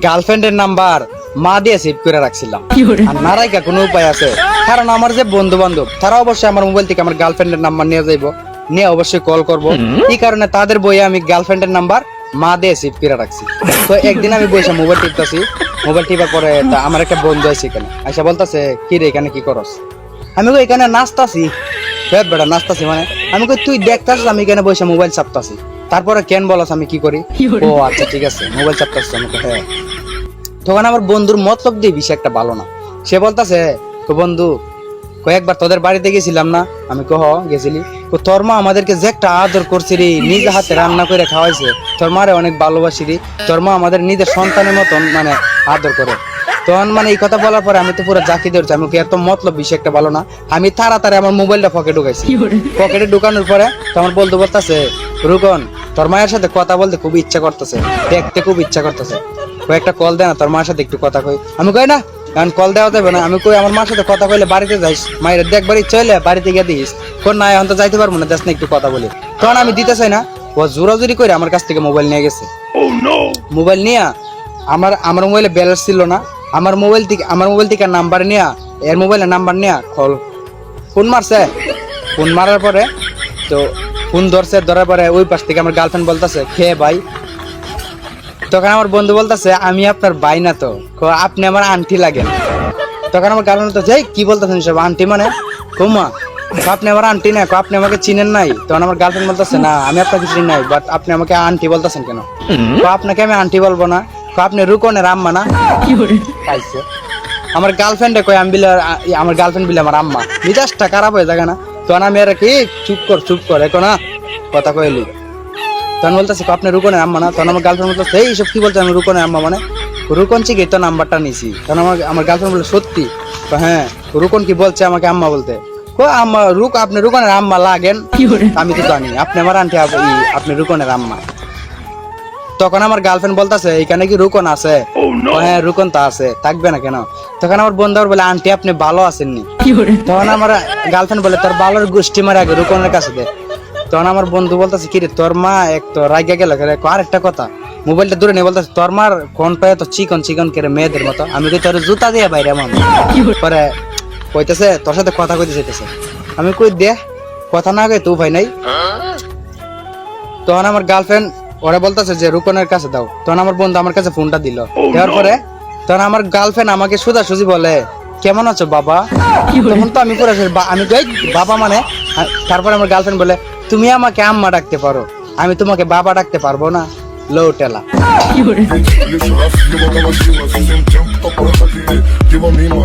গার্লফ্রেন্ডের নাম্বার মা দিয়ে সেভ করে রাখছিলাম। আর না রাখা কোনো উপায় আছে? কারণ আমার যে বন্ধু বান্ধব তারা অবশ্যই আমার মোবাইল থেকে আমার গার্লফ্রেন্ডের নাম্বার নিয়ে যাইবো, নিয়ে অবশ্যই কল করবো। এই কারণে তাদের বইয়ে আমি গার্লফ্রেন্ডের নাম্বার মা দিয়ে সেভ করে রাখছি। তো একদিন আমি বসে মোবাইল টিপতেছি, মোবাইল টিপার পরে আমার একটা বন্ধু আছে এখানে আইসা বলতেছে, কি রে এখানে কি করস? আমি কই এখানে নাচতাছি। বেটা নাচতাছি মানে? আমি কই তুই দেখতাছিস আমি এখানে বসে মোবাইল চাপতাছি, তারপরে কেন বলস আমি কি করি? ও আচ্ছা ঠিক আছে মোবাইল চাপতাছিস। আমাকে হ্যাঁ। তখন আমার বন্ধুর মতলব দিয়ে বিষয় একটা ভালো না। সে বলতাছে, বন্ধু কয়েকবার তোদের বাড়িতে গেছিলাম না? আমি কহ গেছিলি। তোর মা আমাদেরকে যে একটা আদর করছে রে, নিজে হাতে রান্না করে খাওয়াইছে। তোর মারে অনেক ভালোবাসি রে, তোর মা আমাদের নিজের সন্তানের মতন মানে আদর করে। তখন মানে এই কথা বলার পরে আমি তো পুরো জাকি ধরছি। আমি এত মতলব বিষয় একটা ভালো না। আমি তাড়াতাড়ি আমার মোবাইলটা পকেটে ঢুকাইছি। পকেটে ঢুকানোর পরে তোমার বলতে বলতেছে, রুকন তোর মায়ের সাথে কথা বলতে খুব ইচ্ছা করতেছে, দেখতে খুব ইচ্ছা করতেছে, কয়েকটা কল দে না তোর মার সাথে একটু কথা কই। আমি কই না, কারণ কল দেওয়া যাবে না। আমি কই আমার মার সাথে কথা কইলে বাড়িতে যাইস, মায়ের দেখবার ইচ্ছা হইলে বাড়িতে গিয়ে দিস। কোন না এখন তো যাইতে পারবো না, দেখ না একটু কথা বলি। তখন আমি দিতে চাই না, ও জোরাজুরি করে আমার কাছ থেকে মোবাইল নিয়ে গেছে। মোবাইল নিয়ে আমার মোবাইলে ব্যালেন্স ছিল না, আমার মোবাইল থেকে নাম্বার নিয়ে, এর মোবাইলের নাম্বার নিয়ে ফোন মারছে। ফোন মারার পরে তো ফোন ধরার পরে ওই পাশ থেকে আমার গার্লফ্রেন্ড বলতেছে, খেয়ে ভাই। তখন আমার বন্ধু বলতেছে, আমি আপনার ভাই না তো, আপনি আমার আন্টি লাগেন। তখন আমার গার্লফ্রেন্ড বলতেছে, কি বলতেছেন সব আন্টি মানে? কুমা আপনি আমার আন্টি না, আপনি আমাকে চিনেন নাই? তখন আমার গার্লফ্রেন্ড বলতেছে, না আমি আপনাকে চিনি নাই, বাট আপনি আমাকে আন্টি বলতেছেন কেন? আপনাকে আমি আন্টি বলবো না, আপনি রুকনের আম্মা না? পাইছে আমার গার্লফ্রেন্ডে কই আমি বিলে, আমার গার্লফ্রেন্ড বিলে আমার আম্মা। মিজাজটা খারাপ হয়ে থাকে না? তখন আমি আর কি চুপ কর এখন না কথা কইলি। তখন বলতেছে, আপনি রুকনের আম্মা না? তখন আমার গার্লফ্রেন্ড বলতেছে, এই সব কি বলছে আমি রুকনের আম্মা মানে? রুকন চিকে তো নাম্বারটা নিছি। তখন আমার গার্লফ্রেন্ড বলে, সত্যি? হ্যাঁ। রুকন কি বলছে আমাকে আম্মা বলতে? আপনি রুকনের আম্মা লাগেন? আমি তো জানি আপনি আমার আন্টি, আপনি রুকনের আম্মা। তখন আমার গার্লফ্রেন্ড বলতেছে, এখানে কি রুকন আছে? হ্যাঁ রুকন তো আছে, থাকবে না কেন? তখন আমার বন্ধু বলে, আন্টি আপনি ভালো আছেননি? তখন আমার গার্লফ্রেন্ড বলে, তোর ভালোর গোষ্ঠী মারে আগে রুকনের কাছে দে। তখন আমার বন্ধু বলতেছে, কিরে তোর মা এক তো রাগা গেল। আর একটা কথা, মোবাইলটা দূরে নিয়ে বলতেছে, তোর মার কোনটা এত চিকন করে মেয়েদের মতো? আমি কই তোর জুতা দিয়ে বাইরে এমন। পরে কইতেছে, তোর সাথে কথা কইতে চাইতেছে। আমি কই দে কথা না কই তো ভাই নাই। তখন আমার গার্লফ্রেন্ড ওরা বলতেছে যে রুকনের কাছে দাও। তখন আমার বন্ধু আমার কাছে ফোনটা দিল। দেওয়ার পরে তখন আমার গার্লফ্রেন্ড আমাকে সোজাসুজি বলে, কেমন আছো বাবা? তখন তো আমি পুরো আমি কই বাবা মানে? তারপরে আমার গার্লফ্রেন্ড বলে, তুমি আমাকে আম্মা ডাকতে পারো, আমি তোমাকে বাবা ডাকতে পারবো না। লো টেলা। Deixa eu assim, eu vou dar uma cima, sem tempo pra porra, tá aqui. Que mamima.